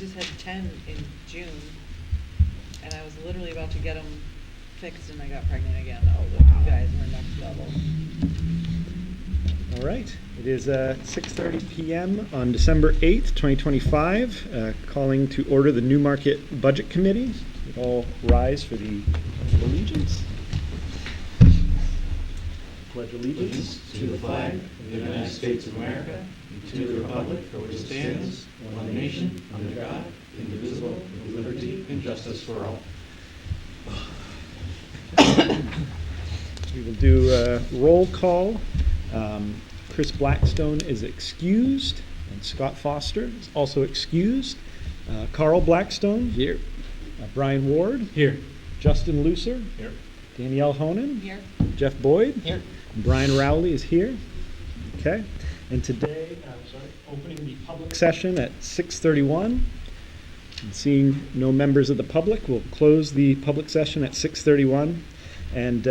just had 10 in June, and I was literally about to get them fixed, and I got pregnant again. Oh, you guys were next level. All right. It is 6:30 p.m. on December 8th, 2025. Calling to order the Newmarket Budget Committee. We'd all rise for the allegiance. Pledge allegiance to the flag of the United States of America and to the republic for which it stands, one nation, under God, indivisible, with liberty and justice for all. We will do a roll call. Chris Blackstone is excused, and Scott Foster is also excused. Carl Blackstone here. Brian Ward Here. Justin Lucer Here. Danielle Honan Here. Jeff Boyd Here. and Brian Rowley is here. Okay, and today opening the public session at 6:31. And seeing no members of the public, we'll close the public session at 6:31. And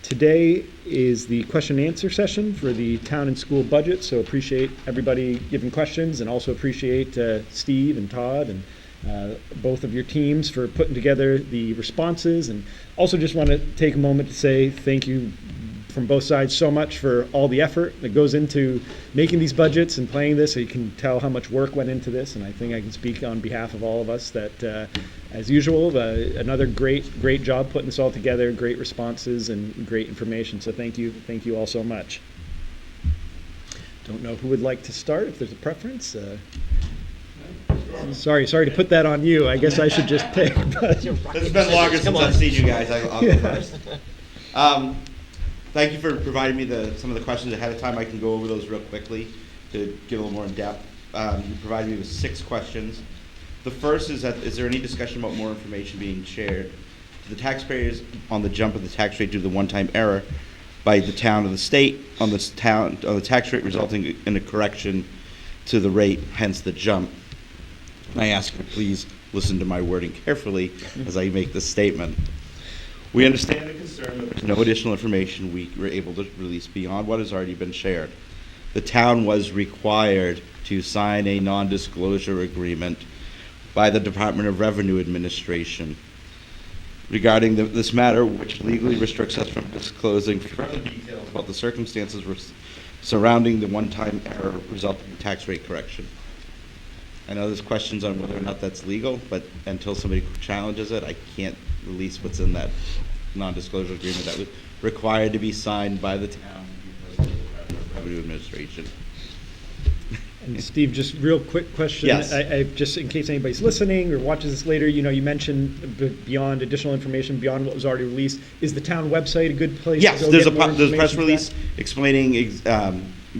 today is the question and answer session for the town and school budget. So appreciate everybody giving questions, and also appreciate Steve and Todd and both of your teams for putting together the responses. And also just want to take a moment to say thank you from both sides so much for all the effort that goes into making these budgets and playing this. So you can tell how much work went into this, and I think I can speak on behalf of all of us that as usual, another great job putting this all together, great responses and great information. So thank you all so much. Don't know who would like to start, if there's a preference. Sorry to put that on you. I guess I should just pick. But It's been longer since I've seen you guys. I'll go first. Thank you for providing me some of the questions ahead of time. I can go over those real quickly to get a little more in depth. You provided me with 6 questions. The first is is there any discussion about more information being shared to the taxpayers on the jump of the tax rate due to the one-time error by the town or the state on the tax rate, resulting in a correction to the rate, hence the jump? I ask you to please listen to my wording carefully as I make this statement. We understand the concern that there's no additional information we were able to release beyond what has already been shared. The town was required to sign a non-disclosure agreement by the Department of Revenue Administration regarding this matter, which legally restricts us from disclosing further details about the circumstances surrounding the one-time error resulting in tax rate correction. I know there's questions on whether or not that's legal, but until somebody challenges it, I can't release what's in that non-disclosure agreement that was required to be signed by the town because of the Department of Revenue Administration. And Steve, just real quick question. Yes. I just in case anybody's listening or watches this later, you mentioned beyond additional information, beyond what was already released. Is the town website a good place Yes, to go there's get more there's a press information release explaining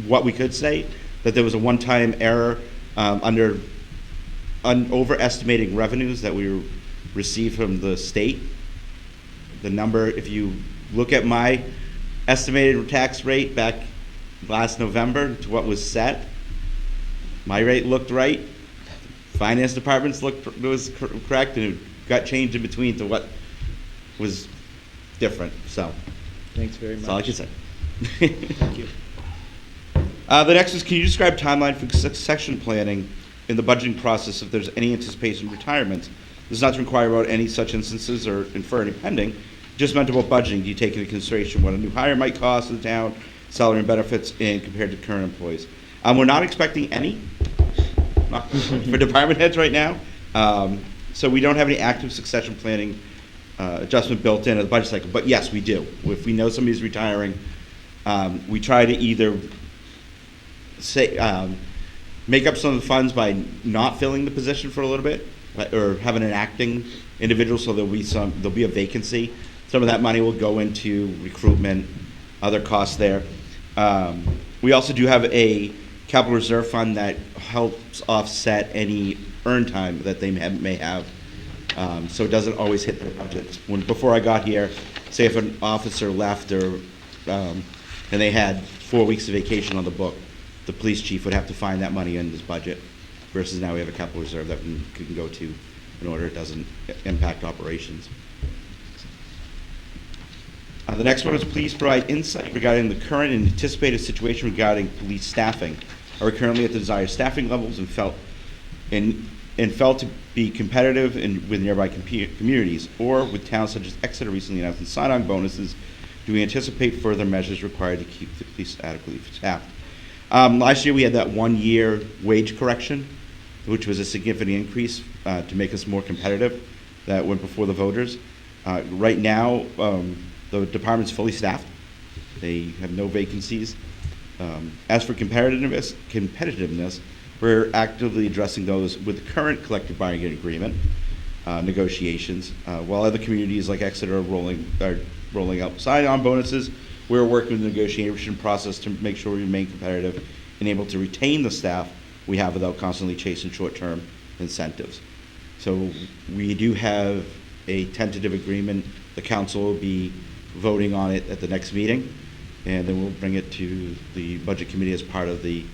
what we could say, that there was a one-time error under overestimating revenues that we received from the state. The number, if you look at my estimated tax rate back last November to what was set, my rate looked right. Finance departments was correct, and it got changed in between to what was different. So, Thanks very much. that's all I can say. Thank you. The next is, can you describe timeline for succession planning in the budgeting process if there's any anticipation of retirement? This is not to inquire about any such instances or infer any pending, just meant about budgeting. Do you take into consideration what a new hire might cost the town, salary and benefits, and compared to current employees? We're not expecting any for department heads right now. So we don't have any active succession planning adjustment built into the budget cycle. But yes, we do. If we know somebody's retiring, we try to either make up some of the funds by not filling the position for a little bit, or having an acting individual, so there'll be a vacancy. Some of that money will go into recruitment, other costs there. We also do have a capital reserve fund that helps offset any earn time that they may have, so it doesn't always hit their budgets. Before I got here, say if an officer left and they had 4 weeks of vacation on the book, the police chief would have to find that money in his budget, versus now we have a capital reserve that we can go to in order it doesn't impact operations. The next one is, please provide insight regarding the current and anticipated situation regarding police staffing. Are we currently at the desired staffing levels and and felt to be competitive with nearby communities, or with towns such as Exeter recently announcing sign-on bonuses, do we anticipate further measures required to keep the police adequately staffed? Last year we had that 1 year wage correction, which was a significant increase to make us more competitive. That went before the voters. Right now, the department's fully staffed. They have no vacancies. As for competitiveness, we're actively addressing those with the current collective bargaining agreement negotiations. While other communities like Exeter are rolling out sign-on bonuses, we're working with the negotiation process to make sure we remain competitive and able to retain the staff we have without constantly chasing short-term incentives. So we do have a tentative agreement. The council will be voting on it at the next meeting, and then we'll bring it to the budget committee as part of the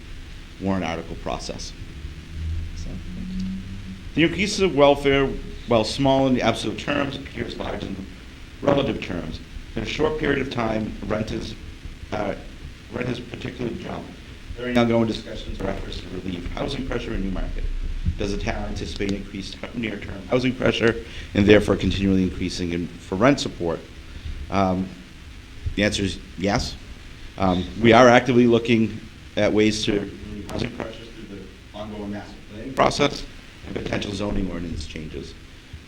warrant article process. So, the increases of welfare, while small in the absolute terms, appears large in relative terms. In a short period of time, rent has particularly jumped. There are ongoing discussions or efforts to relieve housing pressure in Newmarket. Does the town anticipate increased near-term housing pressure and therefore continually increasing for rent support? The answer is yes. We are actively looking at ways to relieve housing pressures through the ongoing master planning process and potential zoning ordinance changes,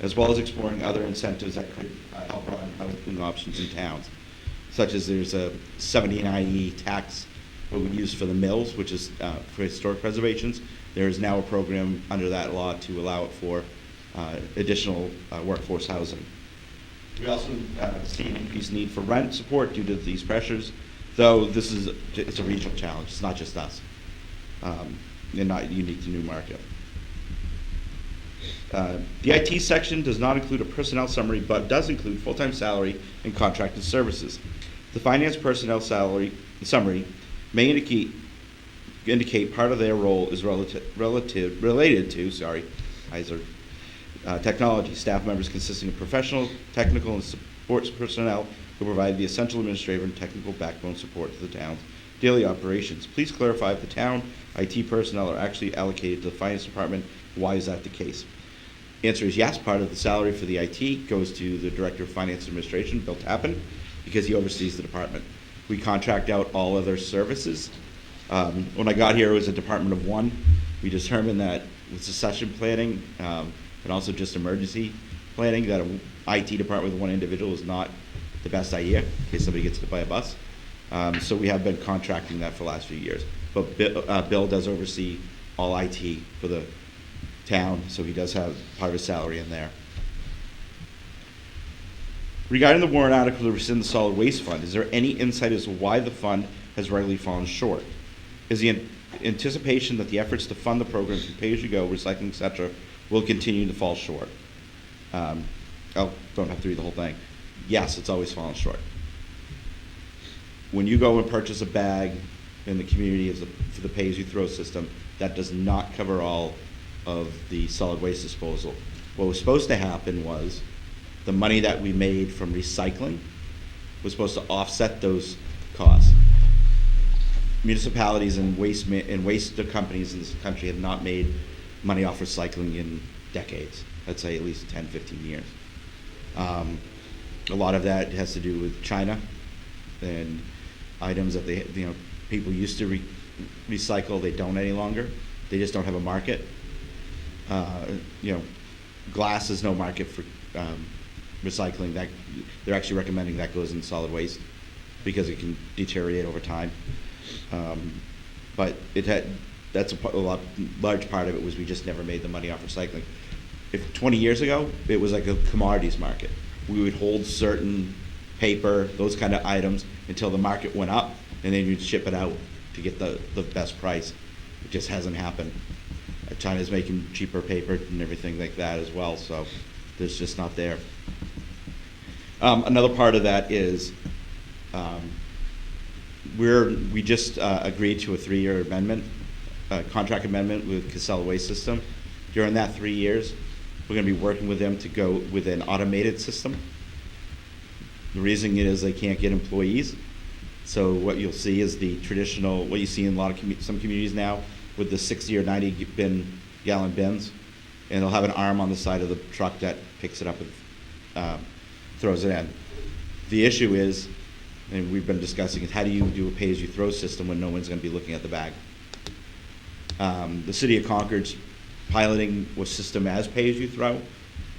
as well as exploring other incentives that could help broaden housing options in towns, such as there's a 79E tax what we use for the mills, which is for historic preservations. There is now a program under that law to allow it for additional workforce housing. We also see an increased need for rent support due to these pressures, though it's a regional challenge. It's not just us, and not unique to Newmarket. The IT section does not include a personnel summary, but does include full-time salary and contracted services. The finance personnel salary summary may indicate part of their role is related to technology. Staff members consisting of professional, technical, and support personnel who provide the essential administrative and technical backbone support to the town's daily operations. Please clarify if the town IT personnel are actually allocated to the finance department. Why is that the case? Answer is yes. Part of the salary for the IT goes to the Director of Finance Administration, Bill Tappan, because he oversees the department. We contract out all other services. When I got here, it was a department of one. We determined that with succession planning and also just emergency planning, that an IT department with one individual is not the best idea in case somebody gets hit by a bus. So we have been contracting that for the last few years. But Bill does oversee all IT for the town, so he does have part of his salary in there. Regarding the warrant article to rescind the solid waste fund, is there any insight as to why the fund has regularly fallen short? Is the anticipation that the efforts to fund the program through pay-as-you-go, recycling, etc., will continue to fall short? Don't have to read the whole thing. Yes, it's always fallen short. When you go and purchase a bag in the community for the pay-as-you-throw system, that does not cover all of the solid waste disposal. What was supposed to happen was the money that we made from recycling was supposed to offset those costs. Municipalities and waste companies in this country have not made money off recycling in decades. I'd say at least 10, 15 years. A lot of that has to do with China and items that people used to recycle. They don't any longer. They just don't have a market. Glass is no market for recycling. That they're actually recommending that goes in solid waste because it can deteriorate over time. But that's large part of it was we just never made the money off recycling. If 20 years ago, it was like a commodities market. We would hold certain paper, those kind of items, until the market went up, and then you'd ship it out to get the best price. It just hasn't happened. China's making cheaper paper and everything like that as well, so there's just not there. Another part of that is we just agreed to a 3-year amendment, contract amendment with Casella Waste System. During that 3 years, we're going to be working with them to go with an automated system. The reason is they can't get employees. So what you'll see is the traditional, what you see in a lot of some communities now, with the 60 or 90 gallon bins. and they'll have an arm on the side of the truck that picks it up and throws it in. The issue is, and we've been discussing, is how do you do a pay-as-you-throw system when no one's going to be looking at the bag? The city of Concord's piloting a system as pay-as-you-throw,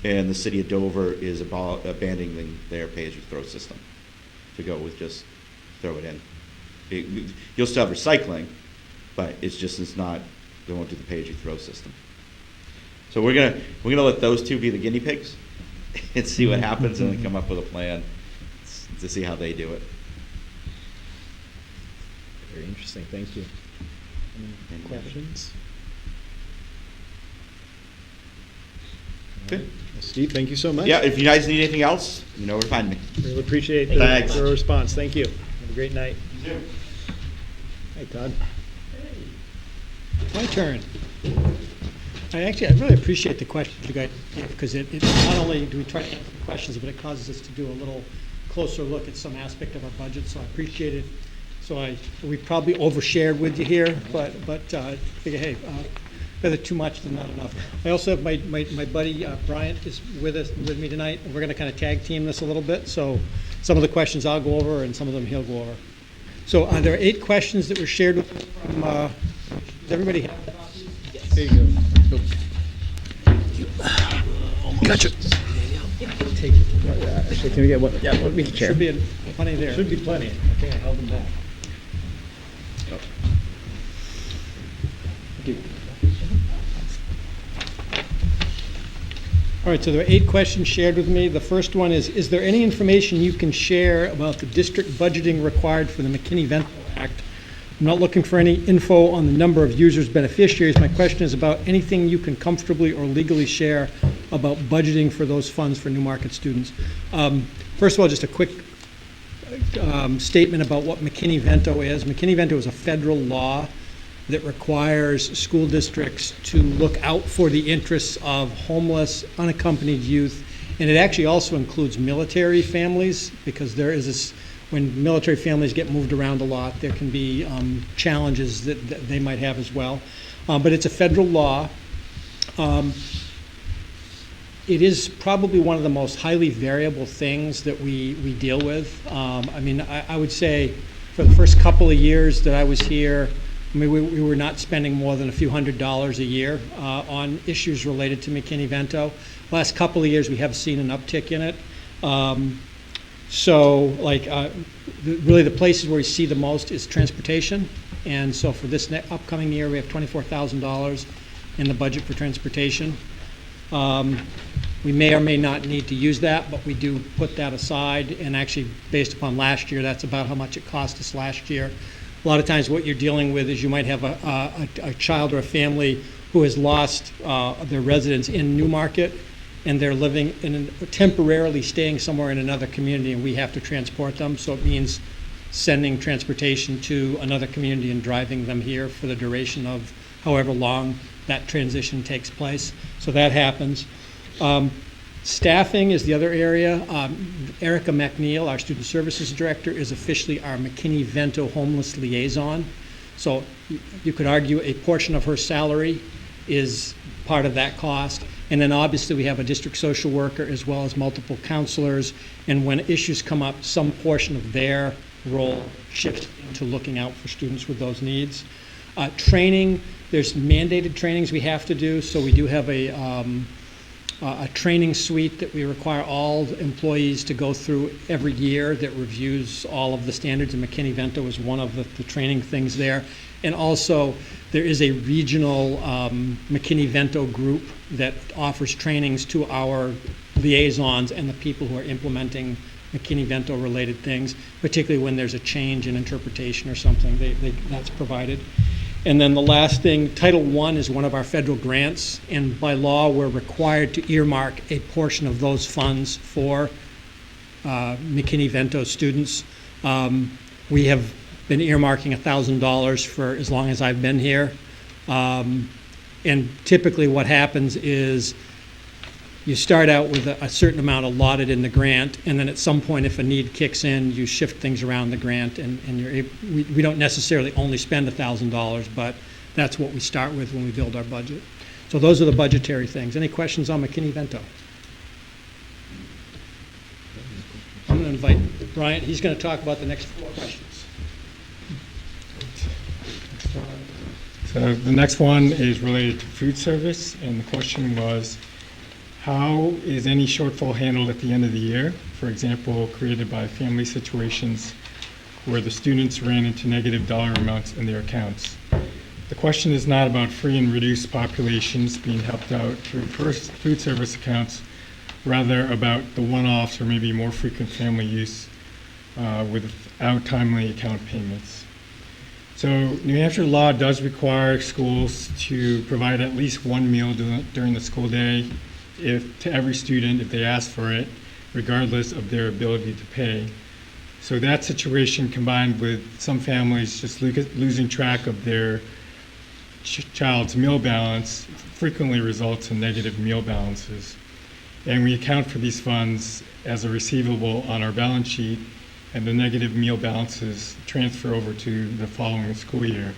and the city of Dover is abandoning their pay-as-you-throw system to go with just throw it in. You'll still have recycling, but it's not, they won't do the pay-as-you-throw system. So we're gonna let those two be the guinea pigs and see what happens, and then come up with a plan to see how they do it. Very interesting, thank you. Any questions? Good. Well, Steve, thank you so much. Yeah, if you guys need anything else, you know where to find me. Really appreciate Thanks. the response, thank you. Have a great night. You too. Hey, Todd. My turn. I really appreciate the questions you guys give, because it not only do we try to answer the questions, but it causes us to do a little closer look at some aspect of our budget, so I appreciate it. So we probably overshared with you here, but figure, hey, rather too much than not enough. I also have my buddy Bryant is with me tonight, and we're going to kind of tag team this a little bit. So some of the questions I'll go over, and some of them he'll go over. So there are 8 questions that were shared with us from. Does everybody have copies? Yes. There you go. Gotcha. Take it. Actually, can we get one? Yeah, we can share. Should be plenty there. Should be plenty. Okay, I held them back. Thank you. All right, so there are 8 questions shared with me. The first one is there any information you can share about the district budgeting required for the McKinney-Vento Act? I'm not looking for any info on the number of users, beneficiaries. My question is about anything you can comfortably or legally share about budgeting for those funds for Newmarket students. First of all, just a quick statement about what McKinney-Vento is. McKinney-Vento is a federal law that requires school districts to look out for the interests of homeless, unaccompanied youth, and it actually also includes military families, because there is this, when military families get moved around a lot, there can be challenges that they might have as well. But it's a federal law. It is probably one of the most highly variable things that we deal with. I mean, I would say for the first couple of years that I was here, I mean, we were not spending more than a few $100s a year on issues related to McKinney-Vento. Last couple of years, we have seen an uptick in it. So, like, really the places where we see the most is transportation. And so for this upcoming year, we have $24,000 in the budget for transportation. We may or may not need to use that, but we do put that aside. And actually, based upon last year, that's about how much it cost us last year. A lot of times what you're dealing with is you might have a child or a family who has lost their residence in Newmarket, and they're living temporarily staying somewhere in another community, and we have to transport them. So it means sending transportation to another community and driving them here for the duration of however long that transition takes place. So that happens. Staffing is the other area. Erica McNeil, our student services director, is officially our McKinney-Vento homeless liaison. So you could argue a portion of her salary is part of that cost. And then obviously we have a district social worker as well as multiple counselors. And when issues come up, some portion of their role shifts into looking out for students with those needs. Training, there's mandated trainings we have to do. So we do have a training suite that we require all employees to go through every year that reviews all of the standards, and McKinney-Vento is one of the training things there. And also, there is a regional McKinney-Vento group that offers trainings to our liaisons and the people who are implementing McKinney-Vento related things, particularly when there's a change in interpretation or something, that's provided. And then the last thing, Title I is one of our federal grants, and by law we're required to earmark a portion of those funds for McKinney-Vento students. We have been earmarking $1,000 for as long as I've been here. And typically what happens is you start out with a certain amount allotted in the grant, and then at some point if a need kicks in, you shift things around the grant, and we don't necessarily only spend $1,000, but that's what we start with when we build our budget. So those are the budgetary things. Any questions on McKinney-Vento? I'm going to invite Bryant. He's going to talk about the next 4 questions. So the next one is related to food service, and the question was, how is any shortfall handled at the end of the year? For example, created by family situations where the students ran into negative dollar amounts in their accounts. The question is not about free and reduced populations being helped out through food service accounts, rather about the one-offs or maybe more frequent family use without timely account payments. So New Hampshire law does require schools to provide at least one meal during the school day to every student if they ask for it, regardless of their ability to pay. So that situation, combined with some families just losing track of their child's meal balance, frequently results in negative meal balances. And we account for these funds as a receivable on our balance sheet, and the negative meal balances transfer over to the following school year.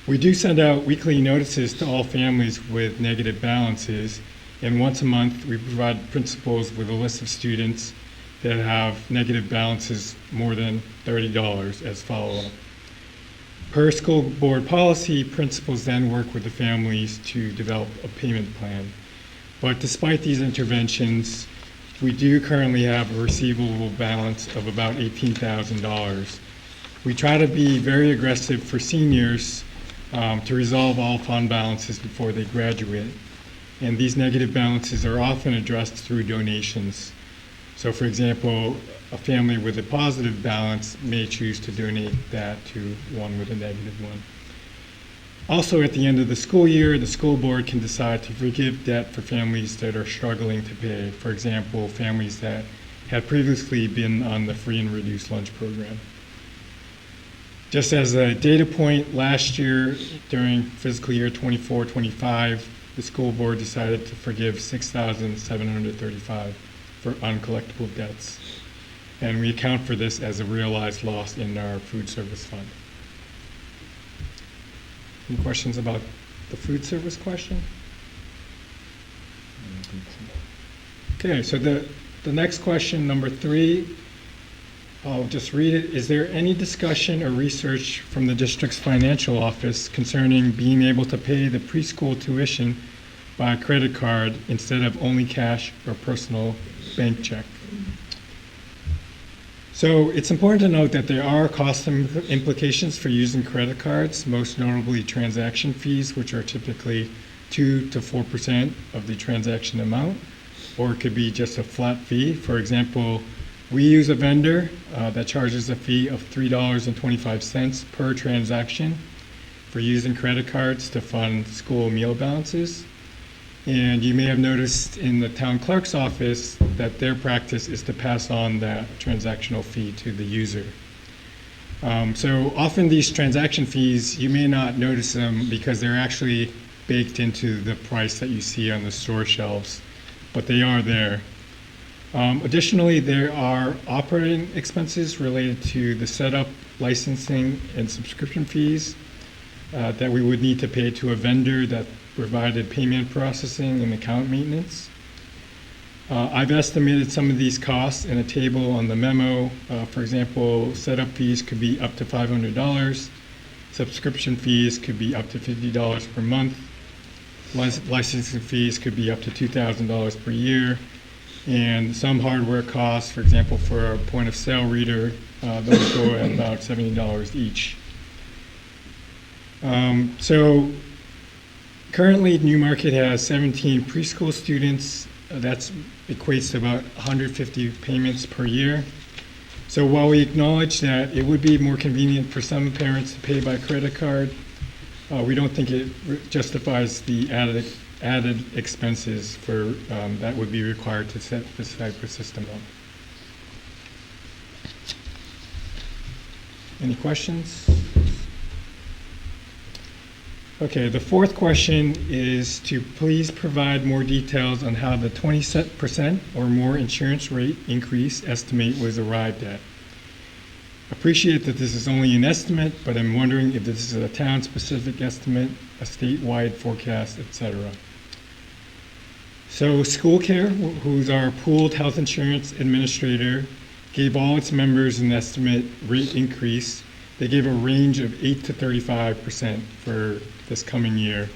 We do send out weekly notices to all families with negative balances, and once a month we provide principals with a list of students that have negative balances more than $30 as follow-up. Per school board policy, principals then work with the families to develop a payment plan. But despite these interventions, we do currently have a receivable balance of about $18,000. We try to be very aggressive for seniors to resolve all fund balances before they graduate. And these negative balances are often addressed through donations. So for example, a family with a positive balance may choose to donate that to one with a negative one. Also, at the end of the school year, the school board can decide to forgive debt for families that are struggling to pay. For example, families that had previously been on the free and reduced lunch program. Just as a data point, last year during fiscal year 24-25, the school board decided to forgive $6,735 for uncollectible debts. And we account for this as a realized loss in our food service fund. Any questions about the food service question? Okay, so the next question, number 3, I'll just read it. Is there any discussion or research from the district's financial office concerning being able to pay the preschool tuition by a credit card instead of only cash or personal bank check? So it's important to note that there are cost implications for using credit cards, most notably transaction fees, which are typically 2 to 4% of the transaction amount, or it could be just a flat fee. For example, we use a vendor that charges a fee of $3.25 per transaction for using credit cards to fund school meal balances. And you may have noticed in the town clerk's office that their practice is to pass on that transactional fee to the user. So often these transaction fees, you may not notice them because they're actually baked into the price that you see on the store shelves, but they are there. Additionally, there are operating expenses related to the setup, licensing, and subscription fees that we would need to pay to a vendor that provided payment processing and account maintenance. I've estimated some of these costs in a table on the memo. For example, setup fees could be up to $500. Subscription fees could be up to $50 per month. Licensing fees could be up to $2,000 per year. And some hardware costs, for example, for a point of sale reader, those go at about $70 each. So currently, Newmarket has 17 preschool students. That equates to about 150 payments per year. So while we acknowledge that it would be more convenient for some parents to pay by credit card, we don't think it justifies the added expenses for that would be required to set this type of system up. Any questions? Okay, the fourth question is to please provide more details on how the 20% or more insurance rate increase estimate was arrived at. Appreciate that this is only an estimate, but I'm wondering if this is a town-specific estimate, a statewide forecast, etc. So School Care, who's our pooled health insurance administrator, gave all its members an estimate rate increase. They gave a range of 8 to 35% for this coming year,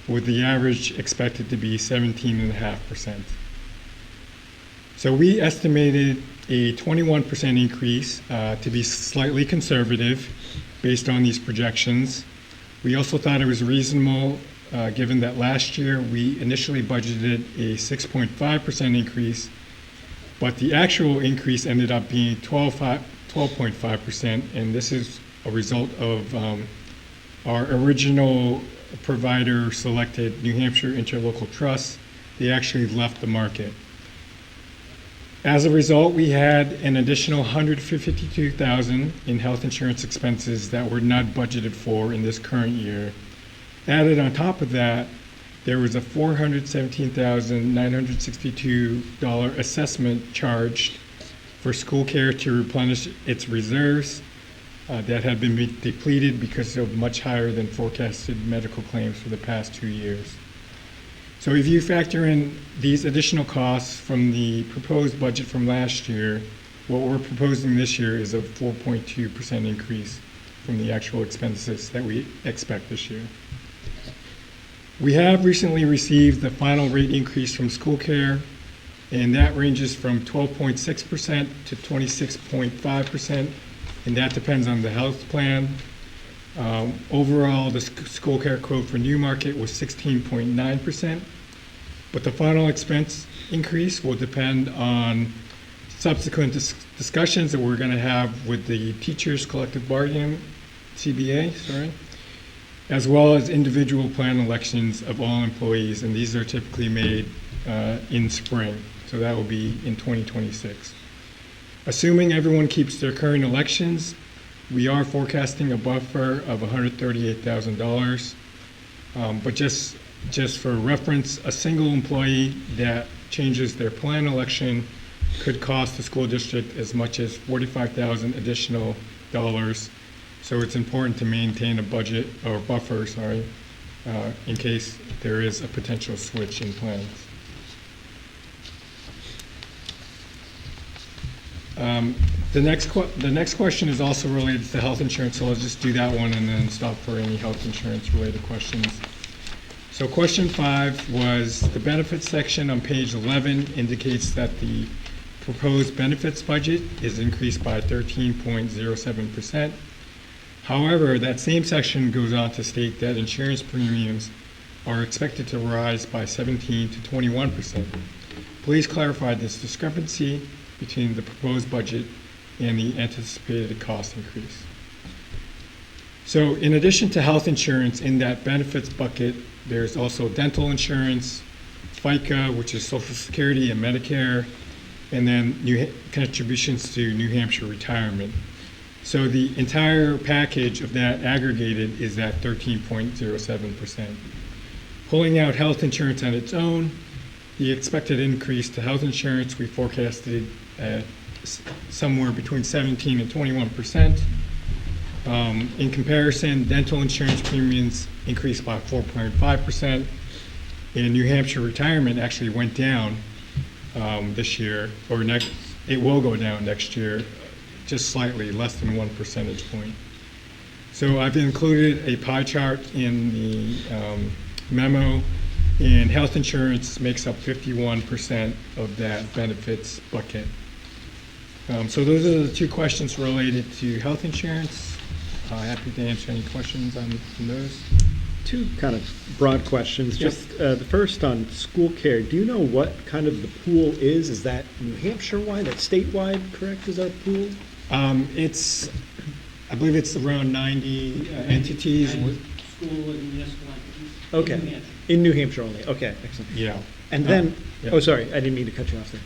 with the average expected to be 17.5%. So we estimated a 21% increase to be slightly conservative based on these projections. We also thought it was reasonable given that last year we initially budgeted a 6.5% increase, but the actual increase ended up being 12.5%, and this is a result of our original provider selected New Hampshire Interlocal Trust. They actually left the market. As a result, we had an additional $152,000 in health insurance expenses that were not budgeted for in this current year. Added on top of that, there was a $417,962 assessment charged for School Care to replenish its reserves that had been depleted because of much higher than forecasted medical claims for the past 2 years. So if you factor in these additional costs from the proposed budget from last year, what we're proposing this year is a 4.2% increase from the actual expenses that we expect this year. We have recently received the final rate increase from School Care, and that ranges from 12.6% to 26.5%, and that depends on the health plan. Overall, the School Care quote for Newmarket was 16.9%, but the final expense increase will depend on subsequent discussions that we're going to have with the Teachers Collective Bargaining, CBA, as well as individual plan elections of all employees, and these are typically made in spring, so that will be in 2026. Assuming everyone keeps their current elections, we are forecasting a buffer of $138,000, but just for reference, a single employee that changes their plan election could cost the school district as much as $45,000 additional dollars. So it's important to maintain a budget or buffer, in case there is a potential switch in plans. The next question is also related to health insurance, so I'll just do that one and then stop for any health insurance related questions. So question 5 was the benefits section on page 11 indicates that the proposed benefits budget is increased by 13.07%. However, that same section goes on to state that insurance premiums are expected to rise by 17 to 21%. Please clarify this discrepancy between the proposed budget and the anticipated cost increase. So in addition to health insurance in that benefits bucket, there's also dental insurance, FICA, which is Social Security and Medicare, and then contributions to New Hampshire retirement. So the entire package of that aggregated is at 13.07%. Pulling out health insurance on its own, the expected increase to health insurance we forecasted at somewhere between 17 and 21%. In comparison, dental insurance premiums increased by 4.5%, and New Hampshire retirement actually went down this year, or it will go down next year, just slightly, less than 1 percentage point. So I've included a pie chart in the memo, and health insurance makes up 51% of that benefits bucket. So those are the 2 questions related to health insurance. Happy to answer any questions on those. 2 kind of broad questions. Yep. Just the first on School Care. Do you know what kind of the pool is? Is that New Hampshire-wide? That's statewide, correct? Is our pool? I believe it's around 90 entities. School and municipal entities. Okay. In New Hampshire only. Okay, excellent. Yeah. And then, yeah. oh, sorry, I didn't mean to cut you off there.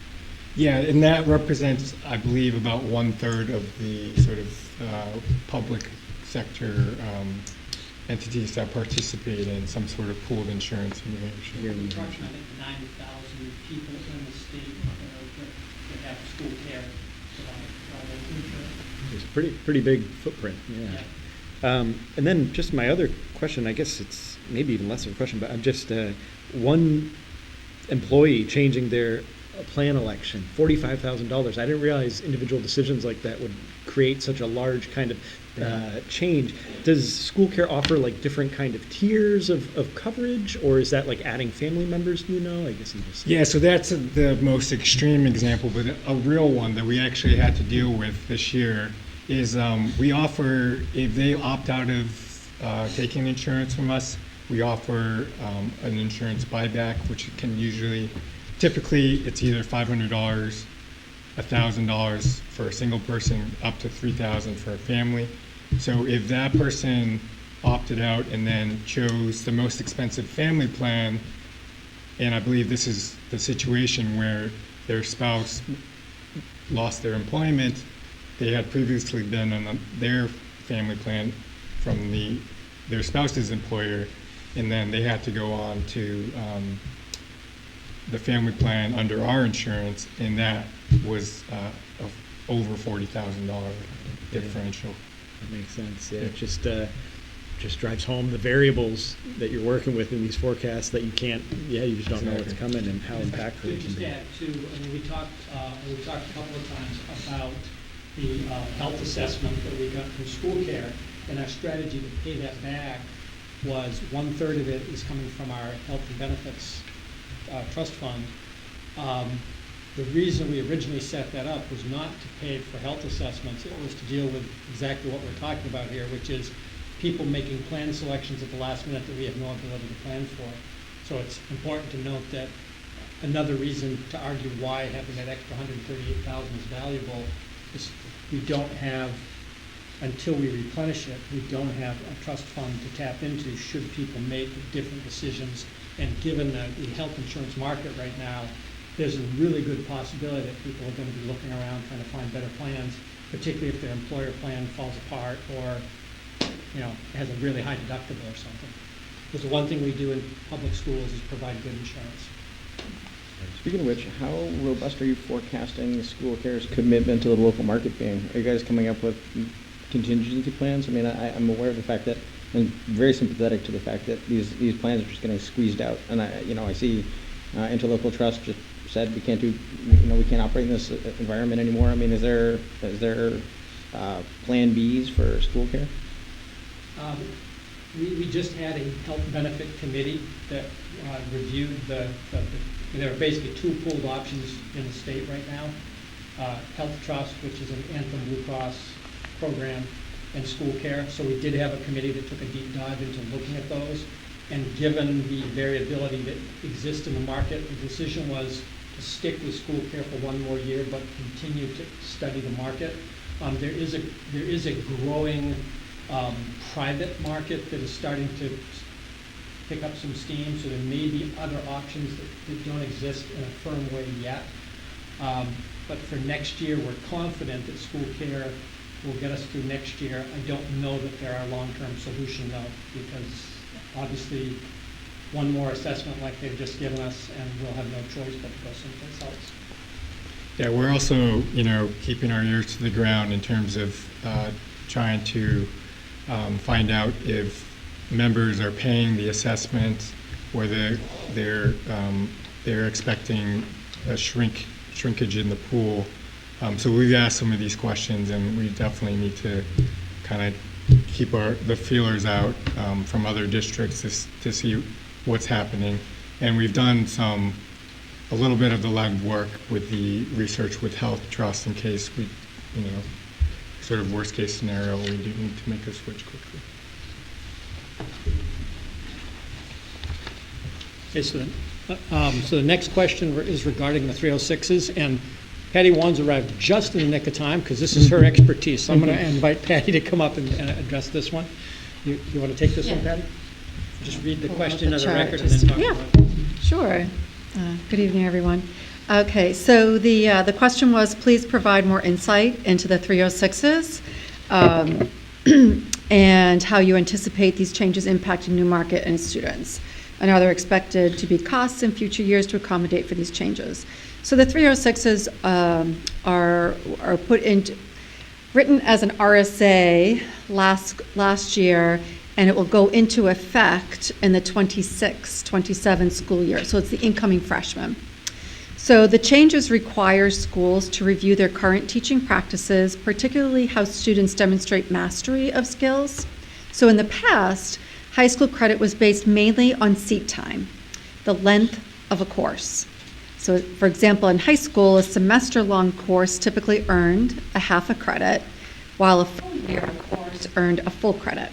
Yeah, and that represents, I believe, about 1/3 of the sort of public sector entities that participate in some sort of pooled insurance in New Hampshire. Here in New Hampshire. Approximately 90,000 people in the state that have school care provided insurance. it's a pretty big footprint, yeah. And then just my other question, I guess it's maybe even less of a question, but I'm just, one employee changing their plan election, $45,000. I didn't realize individual decisions like that would create such a large kind of change. Does school care offer like different kind of tiers of coverage, or is that like adding family members, do you know? I guess you just... Yeah, so that's the most extreme example, but a real one that we actually had to deal with this year is we offer, if they opt out of taking insurance from us, we offer an insurance buyback, which can typically it's either $500, $1,000 for a single person, up to $3,000 for a family. So if that person opted out and then chose the most expensive family plan, and I believe this is the situation where their spouse lost their employment, they had previously been on their family plan from their spouse's employer, and then they had to go on to the family plan under our insurance, and that was over $40,000 differential. That makes sense. Yeah, it just drives home the variables that you're working with in these forecasts that you can't. Yeah, you just don't know what's coming and how impactful it can Just be. add too, I mean, we talked a couple of times about the health assessment that we got from school care, and our strategy to pay that back was 1/3 of it is coming from our health and benefits trust fund. The reason we originally set that up was not to pay for health assessments. It was to deal with exactly what we're talking about here, which is people making plan selections at the last minute that we have no ability to plan for. So it's important to note that another reason to argue why having that extra $138,000 is valuable is we don't have, until we replenish it, we don't have a trust fund to tap into should people make different decisions. And given the health insurance market right now, there's a really good possibility that people are going to be looking around trying to find better plans, particularly if their employer plan falls apart or, has a really high deductible or something. Because the one thing we do in public schools is provide good insurance. Speaking of which, how robust are you forecasting the school care's commitment to the local market being? Are you guys coming up with contingency plans? I mean, I'm aware of the fact that, I'm very sympathetic to the fact that these plans are just getting squeezed out. And I see Interlocal Trust just said we can't we can't operate in this environment anymore. I mean, is there plan Bs for school care? We just had a health benefit committee that reviewed there are basically two pooled options in the state right now. Health Trust, which is an Anthem Blue Cross program, and school care. So we did have a committee that took a deep dive into looking at those. And given the variability that exists in the market, the decision was to stick with school care for one more year, but continue to study the market. There is a growing private market that is starting to pick up some steam, so there may be other options that don't exist in a firm way yet. But for next year, we're confident that school care will get us through next year. I don't know that there are long-term solutions though, because obviously one more assessment like they've just given us and we'll have no choice but to go someplace else. Yeah, we're also, keeping our ears to the ground in terms of trying to find out if members are paying the assessment, whether they're expecting a shrinkage in the pool. So we've asked some of these questions, and we definitely need to kind of keep the feelers out from other districts to see what's happening. And we've done a little bit of the legwork with the research with Health Trust in case we, sort of worst case scenario, we do need to make a switch quickly. Okay, so the next question is regarding the 306s, and Patty Wands arrived just in the nick of time because this is her expertise. So I'm going to invite Patty to come up and address this one. You want to take this one, Patty? Just read the question of the record and then talk about it. Sure. Good evening, everyone. Okay, so the question was, please provide more insight into the 306s and how you anticipate these changes impacting Newmarket and students. And are there expected to be costs in future years to accommodate for these changes? So the 306s are put into, written as an RSA last year, and it will go into effect in the 26-27 school year. So it's the incoming freshmen. So the changes require schools to review their current teaching practices, particularly how students demonstrate mastery of skills. So in the past, high school credit was based mainly on seat time, the length of a course. So for example, in high school, a semester-long course typically earned a half a credit, while a full year course earned a full credit.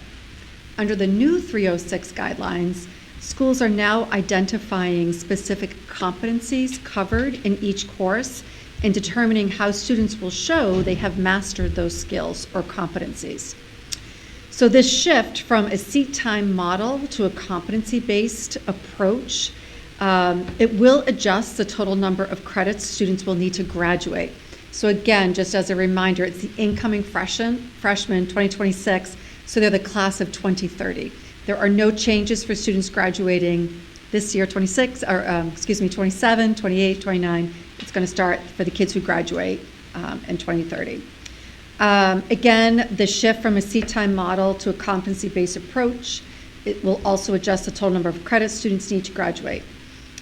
Under the new 306 guidelines, schools are now identifying specific competencies covered in each course and determining how students will show they have mastered those skills or competencies. So this shift from a seat time model to a competency-based approach, it will adjust the total number of credits students will need to graduate. So again, just as a reminder, it's the incoming freshmen 2026, so they're the class of 2030. There are no changes for students graduating this year, 27, 28, 29. It's going to start for the kids who graduate in 2030. Again, the shift from a seat time model to a competency-based approach, it will also adjust the total number of credits students need to graduate.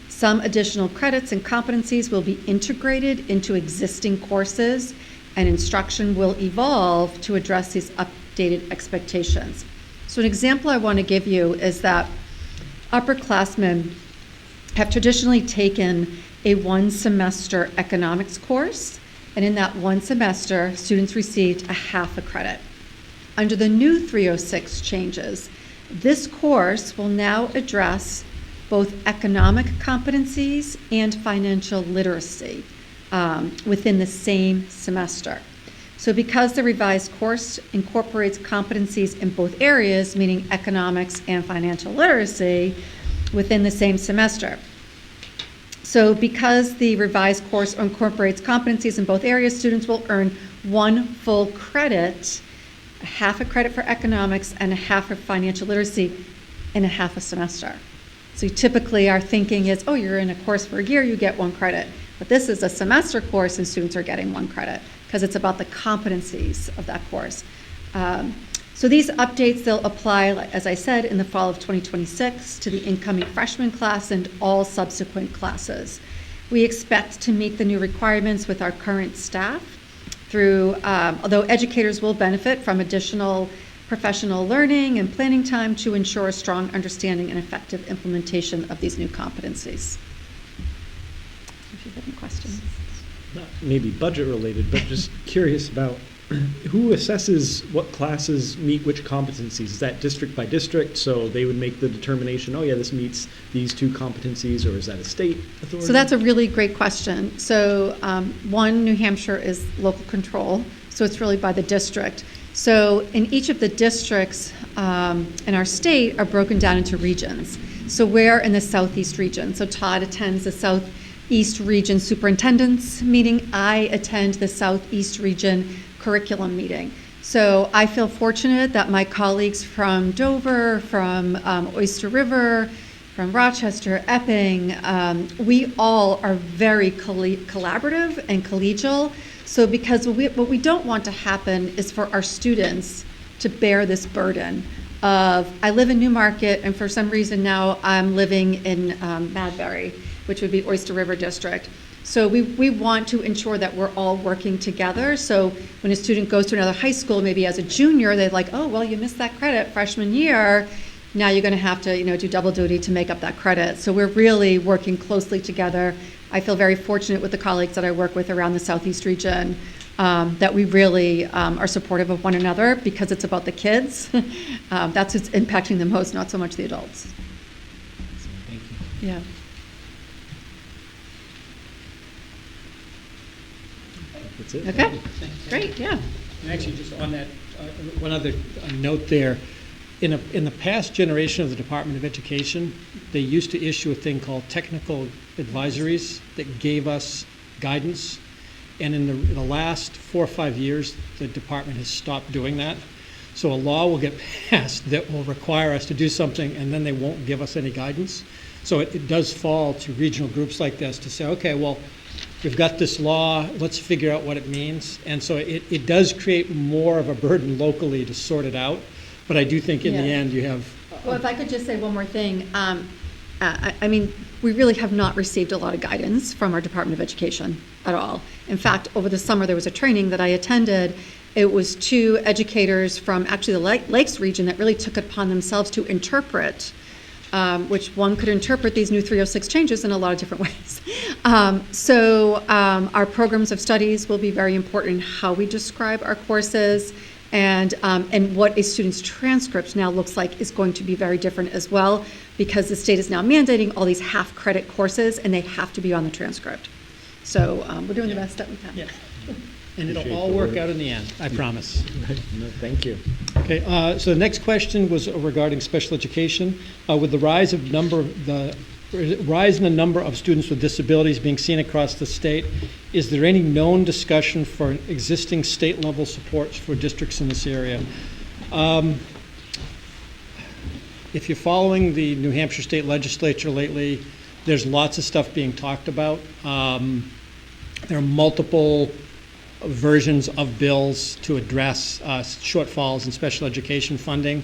Some additional credits and competencies will be integrated into existing courses, and instruction will evolve to address these updated expectations. So an example I want to give you is that upperclassmen have traditionally taken a one-semester economics course, and in that one semester, students received a half a credit. Under the new 306 changes, this course will now address both economic competencies and financial literacy within the same semester. So because the revised course incorporates competencies in both areas, meaning economics and financial literacy, within the same semester. So because the revised course incorporates competencies in both areas, students will earn one full credit, a half a credit for economics and a half for financial literacy in a half a semester. So typically our thinking is, oh, you're in a course for a year, you get one credit. But this is a semester course and students are getting one credit because it's about the competencies of that course. So these updates, they'll apply, as I said, in the fall of 2026 to the incoming freshman class and all subsequent classes. We expect to meet the new requirements with our current staff through, although educators will benefit from additional professional learning and planning time to ensure a strong understanding and effective implementation of these new competencies. If you have any questions. Not maybe budget related, but just curious about who assesses what classes meet which competencies? Is that district by district? So they would make the determination, oh yeah, this meets these two competencies, or is that a state authority? So that's a really great question. So one, New Hampshire is local control, so it's really by the district. So in each of the districts in our state are broken down into regions. So we're in the Southeast region. So Todd attends the Southeast Region Superintendent's meeting. I attend the Southeast Region curriculum meeting. So I feel fortunate that my colleagues from Dover, from Oyster River, from Rochester, Epping, we all are very collaborative and collegial. So because what we don't want to happen is for our students to bear this burden of, I live in Newmarket and for some reason now I'm living in Madbury, which would be Oyster River District. So we want to ensure that we're all working together. So when a student goes to another high school, maybe as a junior, they're like, oh, well, you missed that credit freshman year. Now you're going to have to, do double duty to make up that credit. So we're really working closely together. I feel very fortunate with the colleagues that I work with around the Southeast region that we really are supportive of one another because it's about the kids. That's what's impacting them most, not so much the adults. Thank you. Yeah. That's it. Okay. Great. Yeah. And actually, just on that, one other note there. In the past generation of the Department of Education, they used to issue a thing called technical advisories that gave us guidance. And in the last 4 or 5 years, the department has stopped doing that. So a law will get passed that will require us to do something, and then they won't give us any guidance. So it does fall to regional groups like this to say, okay, well, we've got this law, let's figure out what it means. And so it does create more of a burden locally to sort it out. But I do think in the Yeah. end, you have. Well, if I could just say one more thing. I mean, we really have not received a lot of guidance from our Department of Education at all. In fact, over the summer, there was a training that I attended. It was two educators from actually the Lakes region that really took it upon themselves to interpret, which one could interpret these new 306 changes in a lot of different ways. Our programs of studies will be very important in how we describe our courses, and what a student's transcript now looks like is going to be very different as well, because the state is now mandating all these half-credit courses, and they have to be on the transcript. So we're doing the best that we can. Yeah. And it'll all work out in the end, I promise. No, thank you. Okay, so the next question was regarding special education. With the rise in the number of students with disabilities being seen across the state, is there any known discussion for existing state-level supports for districts in this area? If you're following the New Hampshire State Legislature lately, there's lots of stuff being talked about. There are multiple versions of bills to address shortfalls in special education funding.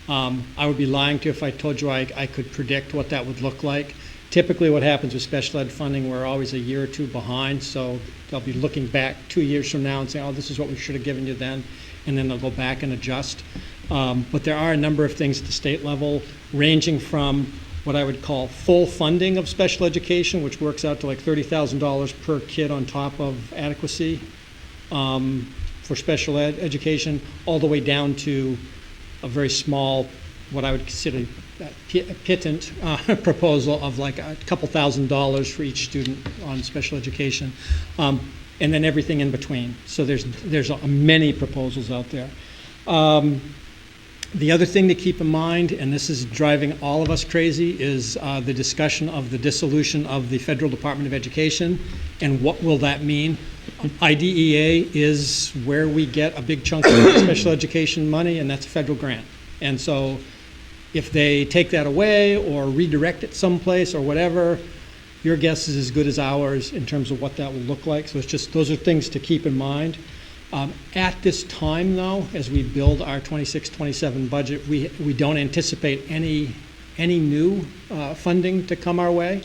I would be lying to you if I told you I could predict what that would look like. Typically what happens with special ed funding, we're always a year or two behind, so they'll be looking back 2 years from now and saying, oh, this is what we should have given you then, and then they'll go back and adjust. But there are a number of things at the state level, ranging from what I would call full funding of special education, which works out to like $30,000 per kid on top of adequacy for special education, all the way down to a very small, what I would consider a pittance proposal of like a couple $1,000s for each student on special education, and then everything in between. So there's many proposals out there. The other thing to keep in mind, and this is driving all of us crazy, is the discussion of the dissolution of the Federal Department of Education, and what will that mean? IDEA is where we get a big chunk of special education money, and that's a federal grant. And so if they take that away or redirect it someplace or whatever, your guess is as good as ours in terms of what that will look like. So it's just, those are things to keep in mind. At this time, though, as we build our 26-27 budget, we don't anticipate any new funding to come our way.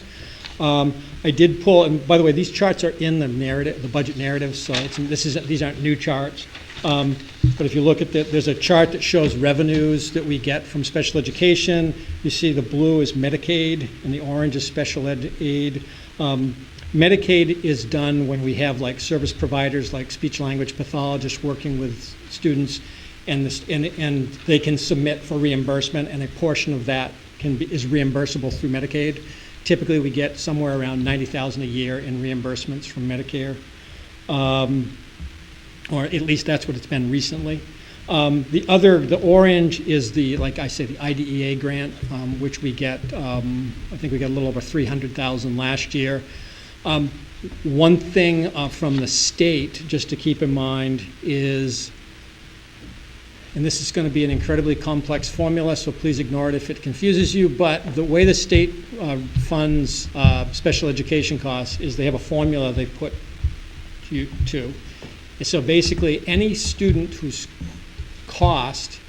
I did pull, and by the way, these charts are in the narrative, the budget narrative, so these aren't new charts. But if you look at there's a chart that shows revenues that we get from special education. You see the blue is Medicaid, and the orange is special ed aid. Medicaid is done when we have like service providers like speech language pathologists working with students, and they can submit for reimbursement, and a portion of that is reimbursable through Medicaid. Typically, we get somewhere around $90,000 a year in reimbursements from Medicare, or at least that's what it's been recently. The orange is like I say, the IDEA grant, which we get. I think we got a little over $300,000 last year. One thing from the state, just to keep in mind, is, and this is going to be an incredibly complex formula, so please ignore it if it confuses you, but the way the state funds special education costs is they have a formula they put you to. And so basically, any student whose cost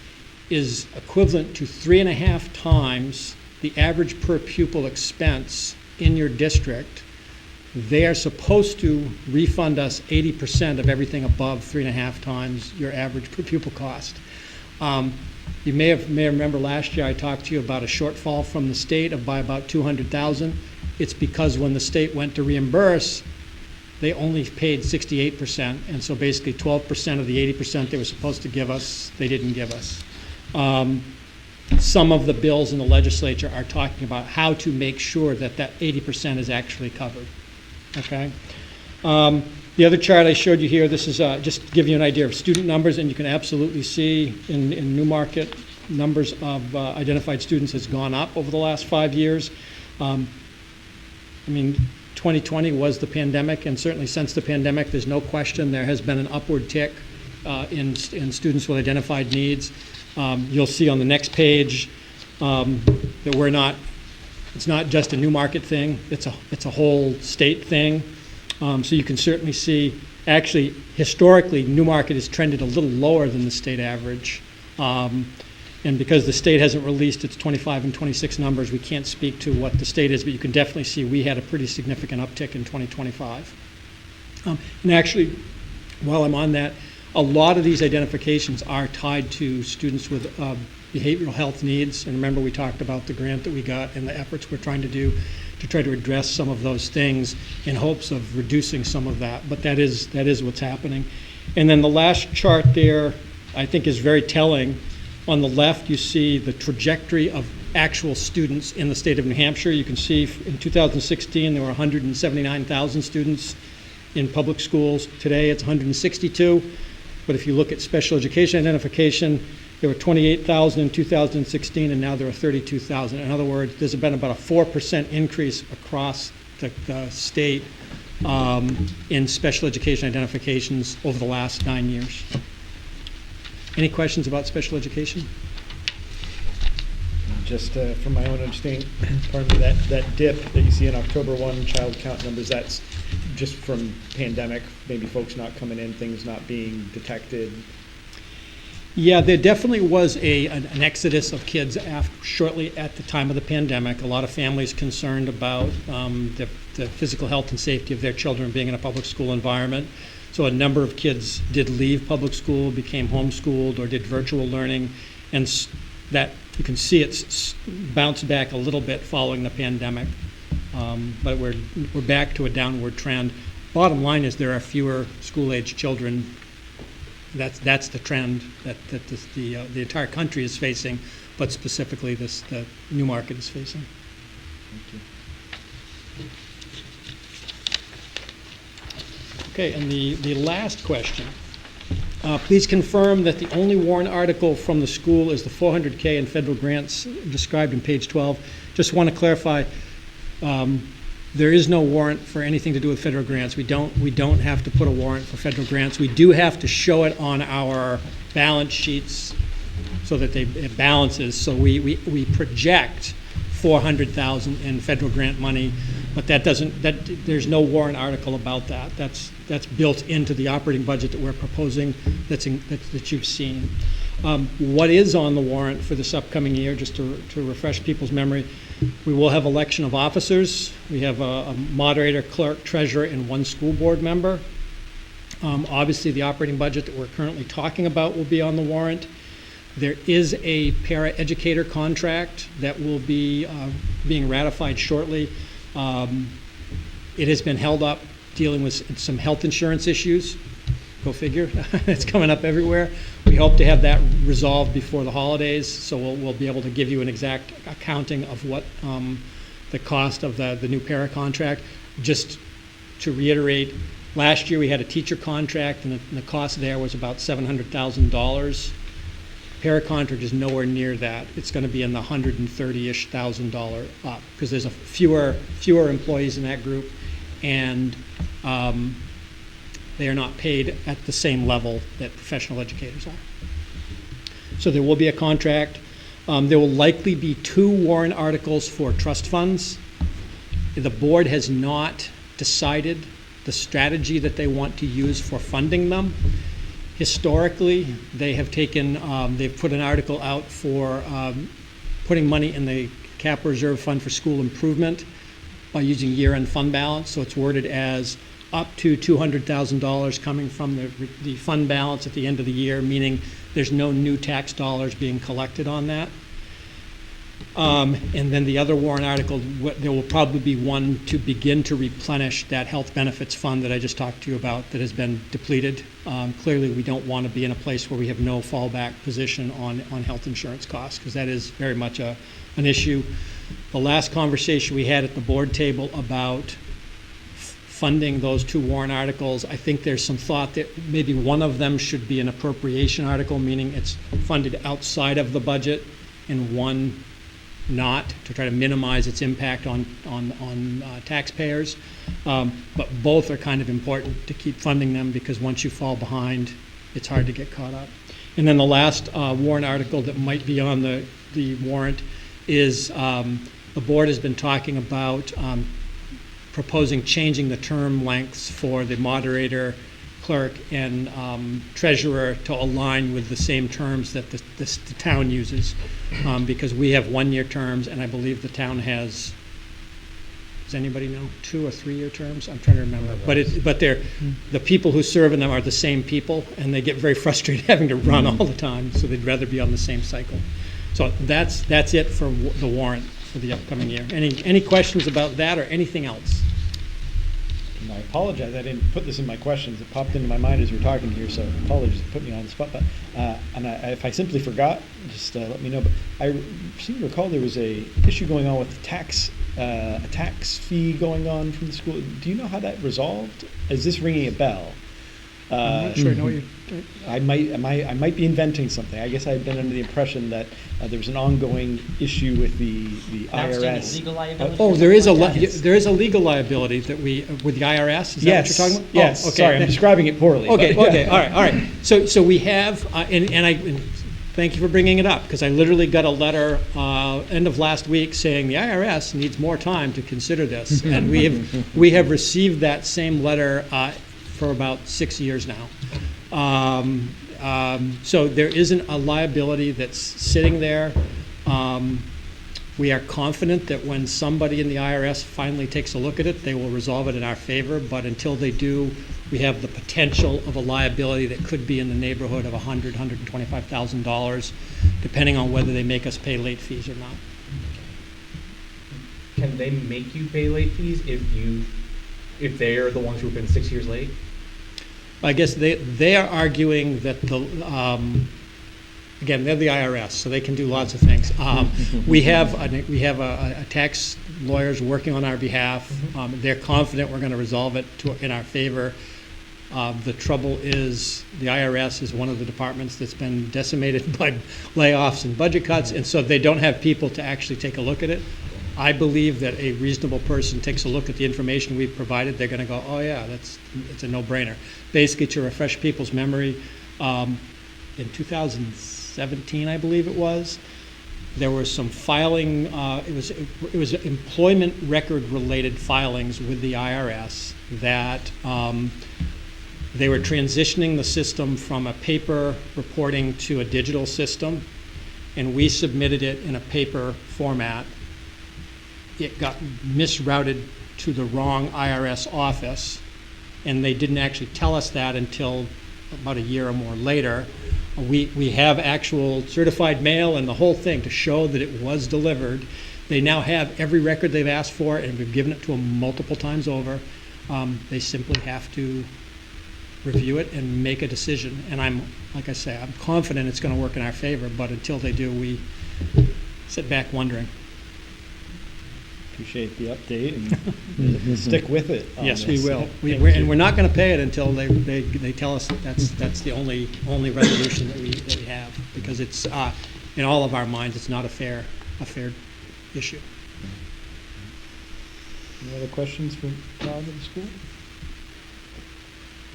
is equivalent to 3.5 times the average per pupil expense in your district, they are supposed to refund us 80% of everything above 3.5 times your average per pupil cost. You may remember last year I talked to you about a shortfall from the state by about $200,000. It's because when the state went to reimburse, they only paid 68%, and so basically 12% of the 80% they were supposed to give us, they didn't give us. Some of the bills in the legislature are talking about how to make sure that 80% is actually covered. Okay. The other chart I showed you here, this is just to give you an idea of student numbers, and you can absolutely see in Newmarket, numbers of identified students has gone up over the last 5 years. I mean, 2020 was the pandemic, and certainly since the pandemic, there's no question there has been an upward tick in students with identified needs. You'll see on the next page that it's not just a Newmarket thing, it's a whole state thing. So you can certainly see, actually, historically, Newmarket has trended a little lower than the state average. And because the state hasn't released its 25 and 26 numbers, we can't speak to what the state is, but you can definitely see we had a pretty significant uptick in 2025. And actually, while I'm on that, a lot of these identifications are tied to students with behavioral health needs. And remember, we talked about the grant that we got and the efforts we're trying to do to try to address some of those things in hopes of reducing some of that. But that is what's happening. And then the last chart there, I think, is very telling. On the left, you see the trajectory of actual students in the state of New Hampshire. You can see in 2016, there were 179,000 students in public schools. Today, it's 162. But if you look at special education identification, there were 28,000 in 2016, and now there are 32,000. In other words, there's been about a 4% increase across the state in special education identifications over the last 9 years. Any questions about special education? Just from my own understanding, pardon me, that dip that you see in October 1 child count numbers, that's just from pandemic, maybe folks not coming in, things not being detected. Yeah, there definitely was an exodus of kids shortly at the time of the pandemic. A lot of families concerned about the physical health and safety of their children being in a public school environment. So a number of kids did leave public school, became homeschooled, or did virtual learning, and that you can see it's bounced back a little bit following the pandemic. But we're back to a downward trend. Bottom line is there are fewer school-age children. That's the trend that the entire country is facing, but specifically the Newmarket is facing. Thank you. Okay, and the last question. Please confirm that the only warrant article from the school is the $400K in federal grants described in page 12. Just want to clarify, there is no warrant for anything to do with federal grants. We don't have to put a warrant for federal grants. We do have to show it on our balance sheets so that it balances. So we project $400,000 in federal grant money, but there's no warrant article about that. That's built into the operating budget that we're proposing that you've seen. What is on the warrant for this upcoming year, just to refresh people's memory, we will have election of officers. We have a moderator, clerk, treasurer, and one school board member. Obviously, the operating budget that we're currently talking about will be on the warrant. There is a para-educator contract that will be being ratified shortly. It has been held up dealing with some health insurance issues. Go figure. It's coming up everywhere. We hope to have that resolved before the holidays, so we'll be able to give you an exact accounting of what the cost of the new para contract. Just to reiterate, last year we had a teacher contract, and the cost there was about $700,000. Para contract is nowhere near that. It's going to be in the $130,000-ish up because there's fewer employees in that group, and they are not paid at the same level that professional educators are. So there will be a contract. There will likely be 2 warrant articles for trust funds. The board has not decided the strategy that they want to use for funding them. Historically, they have they've put an article out for putting money in the capital reserve fund for school improvement by using year-end fund balance. So it's worded as up to $200,000 coming from the fund balance at the end of the year, meaning there's no new tax dollars being collected on that. And then the other warrant article, there will probably be one to begin to replenish that health benefits fund that I just talked to you about that has been depleted. Clearly, we don't want to be in a place where we have no fallback position on health insurance costs, because that is very much an issue. The last conversation we had at the board table about funding those 2 warrant articles, I think there's some thought that maybe one of them should be an appropriation article, meaning it's funded outside of the budget, and one not, to try to minimize its impact on taxpayers. But both are kind of important to keep funding them, because once you fall behind, it's hard to get caught up. And then the last warrant article that might be on the warrant is the board has been talking about proposing changing the term lengths for the moderator, clerk, and treasurer to align with the same terms that the town uses, because we have one-year terms, and I believe the town has, does anybody know, 2 or 3-year terms? I'm trying to remember. But the people who serve in them are the same people, and they get very frustrated having to run all the time, so they'd rather be on the same cycle. So that's it for the warrant for the upcoming year. Any questions about that or anything else? And I apologize, I didn't put this in my questions. It popped into my mind as we were talking here, so apologies for putting me on the spot. But if I simply forgot, just let me know. But I seem to recall there was a issue going on with a tax fee going on from the school. Do you know how that resolved? Is this ringing a bell? I'm not sure I know what you're. I might be inventing something. I guess I've been under the impression that there was an ongoing issue with the IRS. Legal liability? Oh, there is a legal liability that with the IRS. Is that what you're talking about? Yes. Oh, okay. Sorry, I'm describing it poorly. Okay. but- Okay. All right. So we have, and thank you for bringing it up, because I literally got a letter end of last week saying the IRS needs more time to consider this, and we have received that same letter for about 6 years now. So there isn't a liability that's sitting there. We are confident that when somebody in the IRS finally takes a look at it, they will resolve it in our favor. But until they do, we have the potential of a liability that could be in the neighborhood of $100,000, $125,000, depending on whether they make us pay late fees or not. Can they make you pay late fees if they are the ones who've been 6 years late? I guess they are arguing that again, they're the IRS, so they can do lots of things. We have a tax lawyers working on our behalf. They're confident we're going to resolve it in our favor. The trouble is the IRS is one of the departments that's been decimated by layoffs and budget cuts, and so they don't have people to actually take a look at it. I believe that a reasonable person takes a look at the information we've provided, they're going to go, oh yeah, it's a no-brainer. Basically, to refresh people's memory, in 2017, I believe it was, there was some filing, it was employment record-related filings with the IRS that they were transitioning the system from a paper reporting to a digital system, and we submitted it in a paper format. It got misrouted to the wrong IRS office, and they didn't actually tell us that until about a year or more later. We have actual certified mail and the whole thing to show that it was delivered. They now have every record they've asked for, and we've given it to them multiple times over. They simply have to review it and make a decision. And like I say, I'm confident it's going to work in our favor, but until they do, we sit back wondering. Appreciate the update and stick with it. on Yes, this. we will. Thank And you. we're not going to pay it until they tell us that that's the only resolution that we have, because it's in all of our minds, it's not a fair issue. Any other questions from Rob of the school?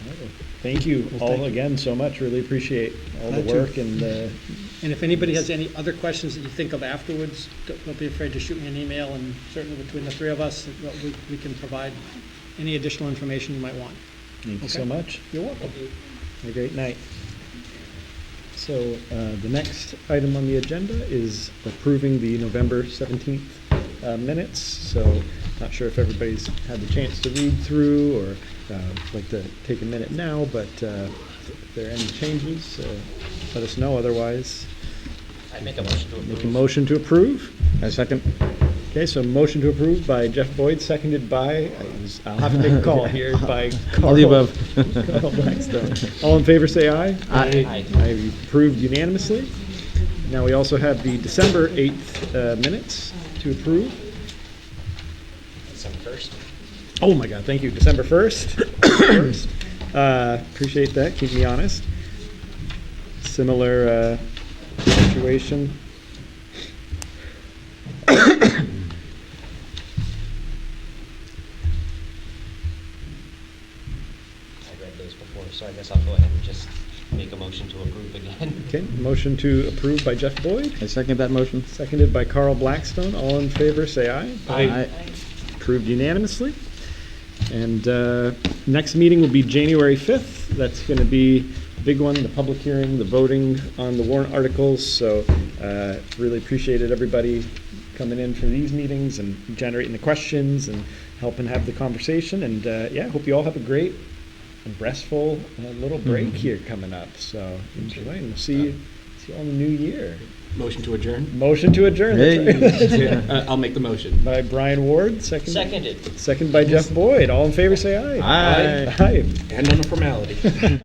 All right, well, thank you Well, all thank you. again so much. Really appreciate all the Glad to. work and And if anybody has any other questions that you think of afterwards, don't be afraid to shoot me an email, and certainly between the three of us, we can provide any additional information you might want. thank you so Okay. much. You're welcome. Have a great night. So the next item on the agenda is approving the November 17th minutes. So not sure if everybody's had the chance to read through or like to take a minute now, but if there are any changes, let us know. Otherwise, I make a motion to approve. make a motion to approve. A second. Okay, so motion to approve by Jeff Boyd, seconded by, I'll have to make a call here, by Carl. All the above. Carl Blackstone. All in favor, say aye. Aye. Aye, approved unanimously. Now we also have the December 8th minutes to approve. December 1st. Oh my God, thank you. December 1st. Appreciate that, keep me honest. Similar situation. I read those before, so I guess I'll go ahead and just make a motion to approve again. Okay, motion to approve by Jeff Boyd, I second that motion. seconded by Carl Blackstone. All in favor, say aye. Aye. Approved unanimously. And next meeting will be January 5th. That's going to be a big one, the public hearing, the voting on the warrant articles. So really appreciated everybody coming in for these meetings and generating the questions and helping have the conversation. And yeah, hope you all have a great and restful little break here coming up. So enjoy, and we'll see you all in the new year. Motion to adjourn? Motion to adjourn. That's right. I'll make the motion. By Brian Ward, second. Seconded. Second by Jeff Boyd. All in favor, say aye. Aye. Aye. And on a formality.